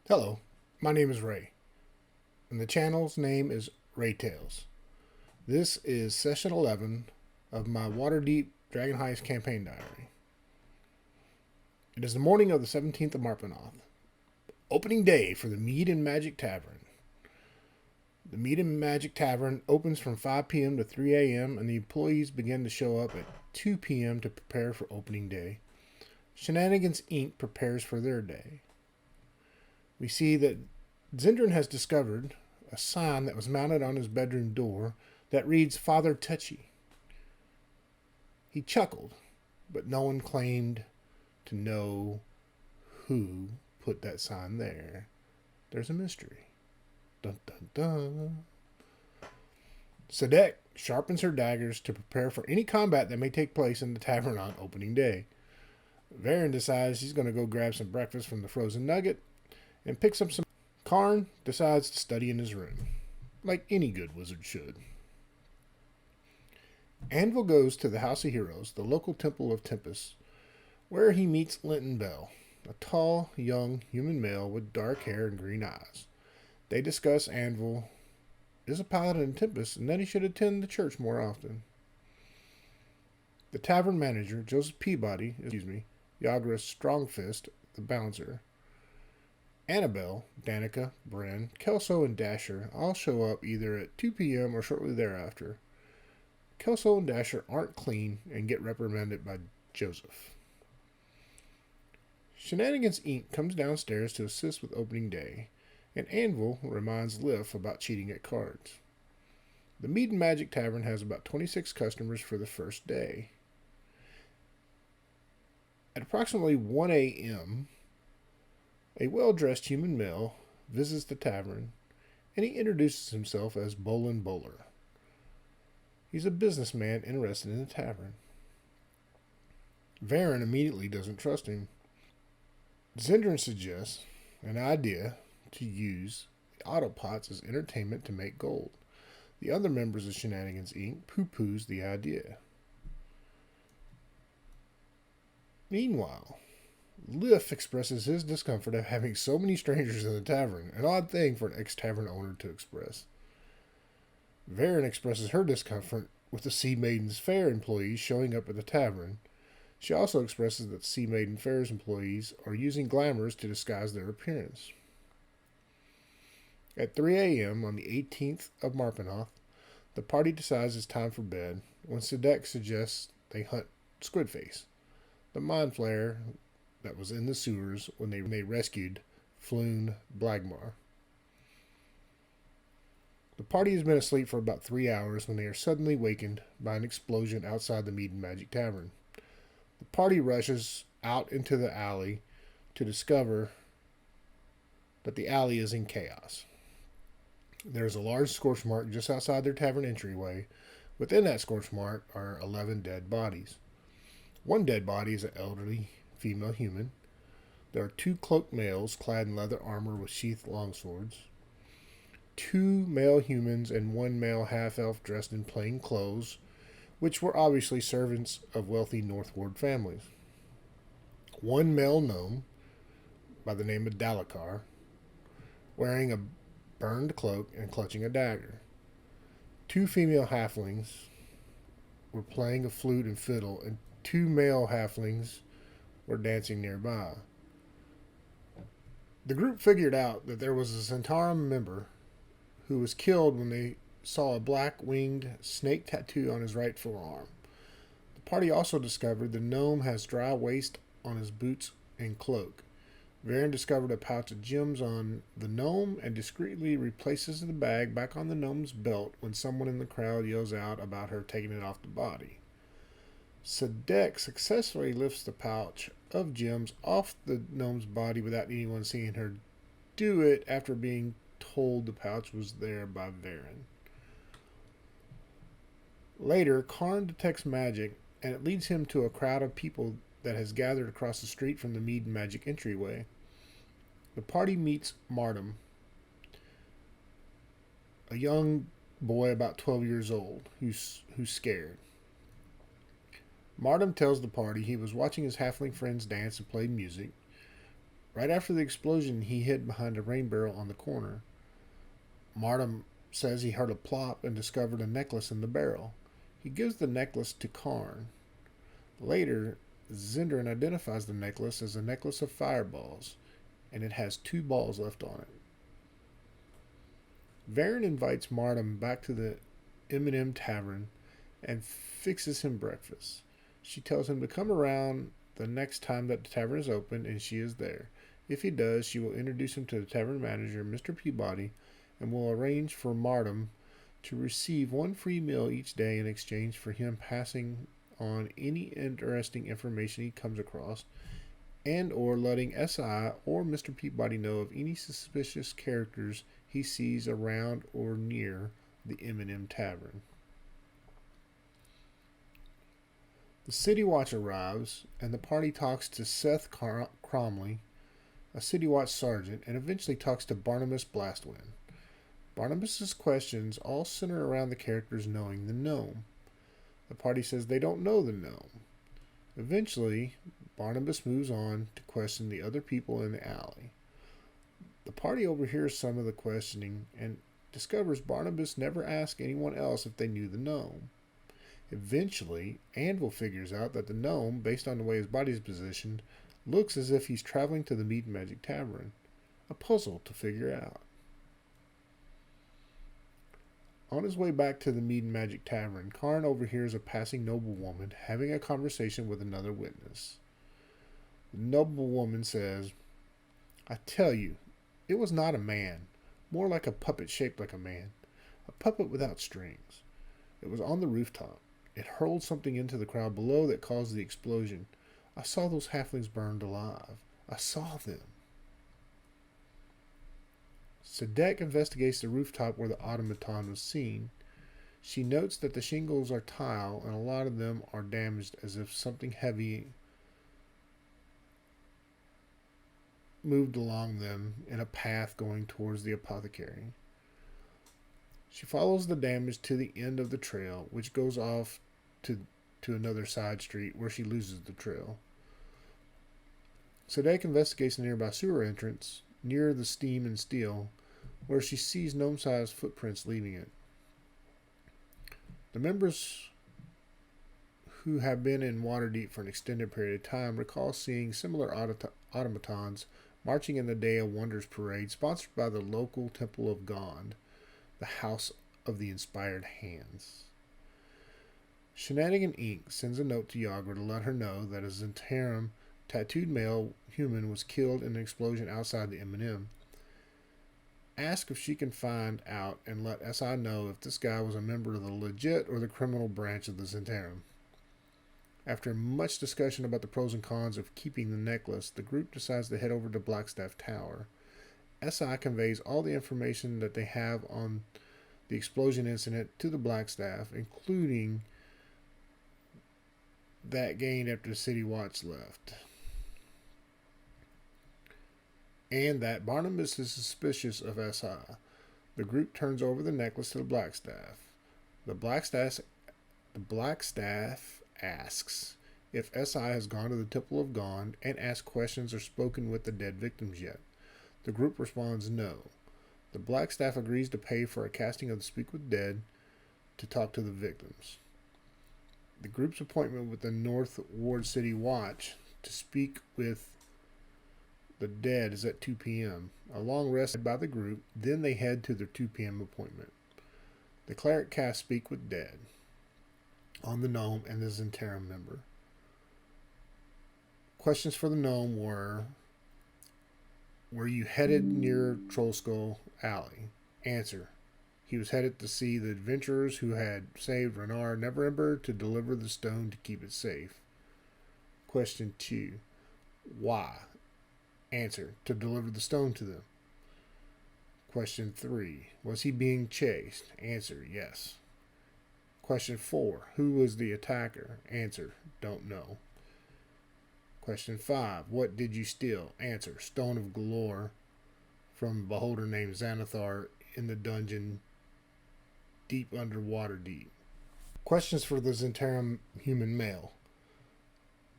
Hello, my name is Ray, and the channel's name is Ray Tales. This is session 11 of my Waterdeep Dragon Heist Campaign diary. It is the morning of the 17th of Marpanoth, opening day for the Mead and Magic Tavern. The Mead and Magic Tavern opens from 5 p.m. to 3 a.m., and the employees begin to show up at 2 p.m. to prepare for opening day. Shenanigans Inc. prepares for their day. We see that Zindran has discovered a sign that was mounted on his bedroom door that reads Father Touchy. He chuckled, but no one claimed to know who put that sign there. There's a mystery. Dun dun dun. Sadek sharpens her daggers to prepare for any combat that may take place in the tavern on opening day. Varen decides he's going to go grab some breakfast from the frozen nugget and picks up some. Karn decides to study in his room, like any good wizard should. Anvil goes to the House of Heroes, the local temple of Tempest, where he meets Linton Bell, a tall, young human male with dark hair and green eyes. They discuss Anvil is a paladin in Tempest and that he should attend the church more often. The tavern manager, Joseph Peabody, Yagra's Strongfist, the bouncer, Annabelle, Danica, Bren, Kelso, and Dasher all show up either at 2 p.m. or shortly thereafter. Kelso and Dasher aren't clean and get reprimanded by Joseph. Shenanigans Inc. comes downstairs to assist with opening day, and Anvil reminds Liff about cheating at cards. The Mead and Magic Tavern has about 26 customers for the first day. At approximately 1 a.m., a well-dressed human male visits the tavern, and he introduces himself as Bolin Bowler. He's a businessman interested in the tavern. Varen immediately doesn't trust him. Zindran suggests an idea to use the autopots as entertainment to make gold. The other members of Shenanigans Inc. poo-poos the idea. Meanwhile, Liff expresses his discomfort of having so many strangers in the tavern, an odd thing for an ex-tavern owner to express. Varen expresses her discomfort with the Sea Maiden's Fair employees showing up at the tavern. She also expresses that Sea Maiden Fair's employees are using glamours to disguise their appearance. At 3 a.m. on the 18th of Marpanoth, the party decides it's time for bed when Sadek suggests they hunt Squidface, the mind flayer that was in the sewers when they rescued Floon Blagmar. The party has been asleep for about 3 hours when they are suddenly wakened by an explosion outside the Mead and Magic Tavern. The party rushes out into the alley to discover that the alley is in chaos. There is a large scorch mark just outside their tavern entryway. Within that scorch mark are 11 dead bodies. One dead body is an elderly female human. There are 2 cloaked males clad in leather armor with sheathed longswords. 2 male humans and 1 male half-elf dressed in plain clothes, which were obviously servants of wealthy Northward families. 1 male gnome, by the name of Dalakar, wearing a burned cloak and clutching a dagger. 2 female halflings were playing a flute and fiddle, and 2 male halflings were dancing nearby. The group figured out that there was a Centaurum member who was killed when they saw a black-winged snake tattoo on his right forearm. The party also discovered the gnome has dry waste on his boots and cloak. Varen discovered a pouch of gems on the gnome and discreetly replaces the bag back on the gnome's belt when someone in the crowd yells out about her taking it off the body. Sadek successfully lifts the pouch of gems off the gnome's body without anyone seeing her do it after being told the pouch was there by Varen. Later, Karn detects magic, and it leads him to a crowd of people that has gathered across the street from the Mead and Magic entryway. The party meets Martum, a young boy about 12 years old who's scared. Martum tells the party he was watching his halfling friends dance and play music. Right after the explosion, he hid behind a rain barrel on the corner. Martin says he heard a plop and discovered a necklace in the barrel. He gives the necklace to Karn. Later, Zendrin identifies the necklace as a necklace of fireballs, and it has 2 balls left on it. Varen invites Martin back to the M&M Tavern and fixes him breakfast. She tells him to come around the next time that the tavern is open, and she is there. If he does, she will introduce him to the tavern manager, Mr. Peabody, and will arrange for Martin to receive 1 free meal each day in exchange for him passing on any interesting information he comes across, and or letting SI or Mr. Peabody know of any suspicious characters he sees around or near the M&M Tavern. The City Watch arrives, and the party talks to Seth Cromley, a City Watch sergeant, and eventually talks to Barnabas Blastwind. Barnabas's questions all center around the characters knowing the gnome. The party says they don't know the gnome. Eventually, Barnabas moves on to question the other people in the alley. The party overhears some of the questioning and discovers Barnabas never asked anyone else if they knew the gnome. Eventually, Anvil figures out that the gnome, based on the way his body is positioned, looks as if he's traveling to the Meat and Magic Tavern. A puzzle to figure out. On his way back to the Mead and Magic Tavern, Karn overhears a passing noblewoman having a conversation with another witness. The noblewoman says, "I tell you, it was not a man, more like a puppet shaped like a man, a puppet without strings. It was on the rooftop. It hurled something into the crowd below that caused the explosion. I saw those halflings burned alive. I saw them." Sadek investigates the rooftop where the automaton was seen. She notes that the shingles are tile and a lot of them are damaged as if something heavy moved along them in a path going towards the apothecary. She follows the damage to the end of the trail, which goes off to another side street where she loses the trail. Sadek investigates the nearby sewer entrance near the Steam and Steel, where she sees gnome-sized footprints leaving it. The members who have been in Waterdeep for an extended period of time recall seeing similar automatons marching in the Day of Wonders parade sponsored by the local Temple of Gond, the House of the Inspired Hands. Shenanigan Inc. sends a note to Yagra to let her know that a Zentarum tattooed male human was killed in an explosion outside the M&M. Ask if she can find out and let SI know if this guy was a member of the legit or the criminal branch of the Zentarum. After much discussion about the pros and cons of keeping the necklace, the group decides to head over to Blackstaff Tower. SI conveys all the information that they have on the explosion incident to the Blackstaff, including that gained after the City Watch left, and that Barnabas is suspicious of SI. The group turns over the necklace to the Blackstaff. The Blackstaff asks if SI has gone to the Temple of Gond and asked questions or spoken with the dead victims yet. The group responds no. The Blackstaff agrees to pay for a casting of the Speak with Dead to talk to the victims. The group's appointment with the North Ward City Watch to speak with the dead is at 2 p.m. A long rest by the group, then they head to their 2 p.m. appointment. The cleric casts Speak with Dead on the gnome and the Zentarum member. Questions for the gnome were you headed near Troll Skull Alley? Answer: he was headed to see the adventurers who had saved Renar Neverember to deliver the stone to keep it safe. Question 2. Why? Answer: to deliver the stone to them. Question 3. Was he being chased? Answer: yes. Question 4. Who was the attacker? Answer: don't know. Question 5. What did you steal? Answer: Stone of Galore from a beholder named Xanathar in the dungeon deep under Waterdeep. Questions for the Zentarum human male.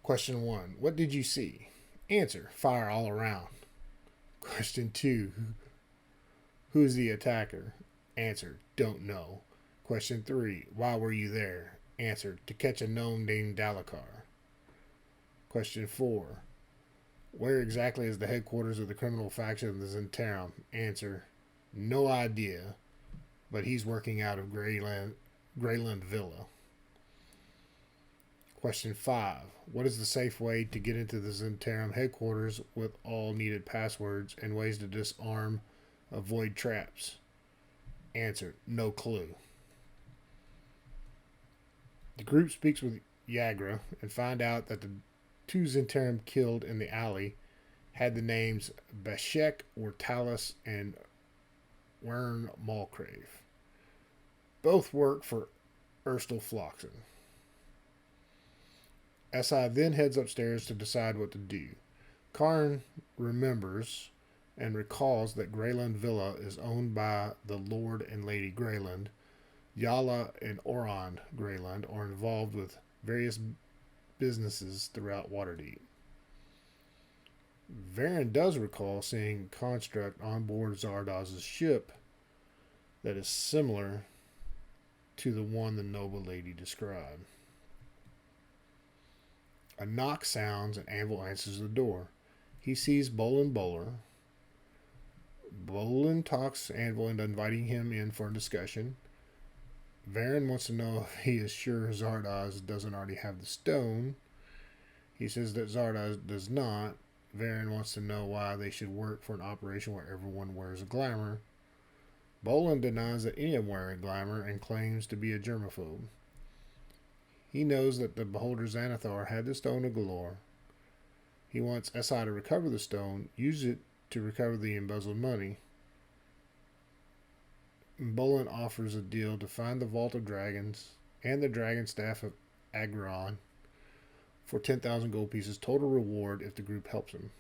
Question 1. What did you see? Answer: fire all around. Question 2. Who is the attacker? Answer, don't know. Question 3. Why were you there? Answer, to catch a gnome named Dalakar. Question 4. Where exactly is the headquarters of the criminal faction of the Zentarum? Answer, no idea, but he's working out of Greyland Villa. Question 5. What is the safe way to get into the Zentarum headquarters with all needed passwords and ways to disarm avoid traps? Answer, no clue. The group speaks with Yagra and find out that the 2 Zentarum killed in the alley had the names Bashek Ortalis and Wern Malcrave. Both work for Erstal Floxen. SI then heads upstairs to decide what to do. Karn remembers and recalls that Greyland Villa is owned by the Lord and Lady Greyland. Yala and Oron Greyland are involved with various businesses throughout Waterdeep. Varen does recall seeing a construct on board Zardoz's ship that is similar to the one the noble lady described. A knock sounds and Anvil answers the door. He sees Bolin Bowler. Bolin talks Anvil into inviting him in for a discussion. Varen wants to know if he is sure Zardoz doesn't already have the stone. He says that Zardoz does not. Varen wants to know why they should work for an operation where everyone wears a glamour. Bolin denies that any of them wear a glamour and claims to be a germaphobe. He knows that the beholder Xanathar had the stone of Galore. He wants SI to recover the stone, use it to recover the embezzled money. Bolin offers a deal to find the Vault of Dragons and the Dragon Staff of Agron for 10,000 gold pieces total reward if the group helps him.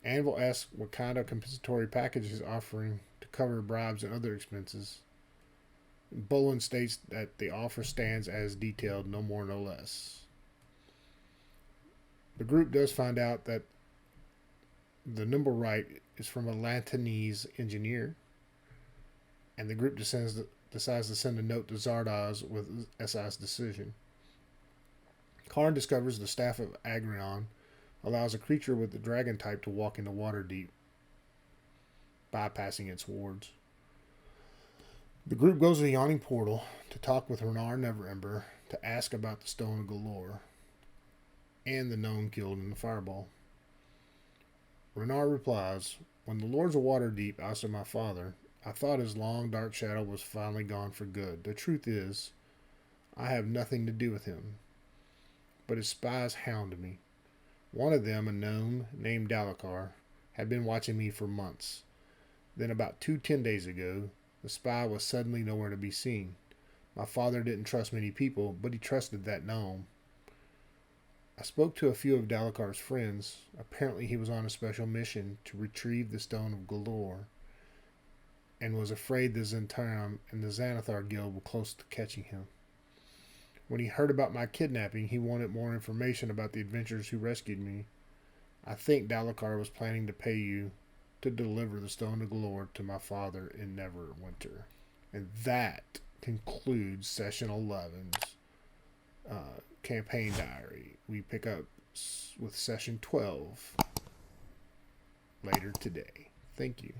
Anvil asks what kind of compensatory package he's offering to cover bribes and other expenses. Bolin states that the offer stands as detailed, no more, no less. The group does find out that the number right is from a Lantanese engineer, and the group decides to send a note to Zardoz with SI's decision. Karn discovers the Staff of Agrion allows a creature with the dragon type to walk into Waterdeep, bypassing its wards. The group goes to the Yawning Portal to talk with Renar Neverember to ask about the Stone of Galore and the gnome killed in the fireball. Renar replies, when the Lords of Waterdeep ousted my father, I thought his long dark shadow was finally gone for good. The truth is, I have nothing to do with him. But his spies hound me. One of them, a gnome named Dalakar, had been watching me for months. Then about 10 days ago, the spy was suddenly nowhere to be seen. My father didn't trust many people, but he trusted that gnome. I spoke to a few of Dalakar's friends. Apparently he was on a special mission to retrieve the Stone of Galore, and was afraid the Zentarum and the Xanathar Guild were close to catching him. When he heard about my kidnapping, he wanted more information about the adventurers who rescued me. I think Dalakar was planning to pay you to deliver the Stone of Galore to my father in Neverwinter. And that concludes Session 11's campaign diary. We pick up with Session 12 later today. Thank you.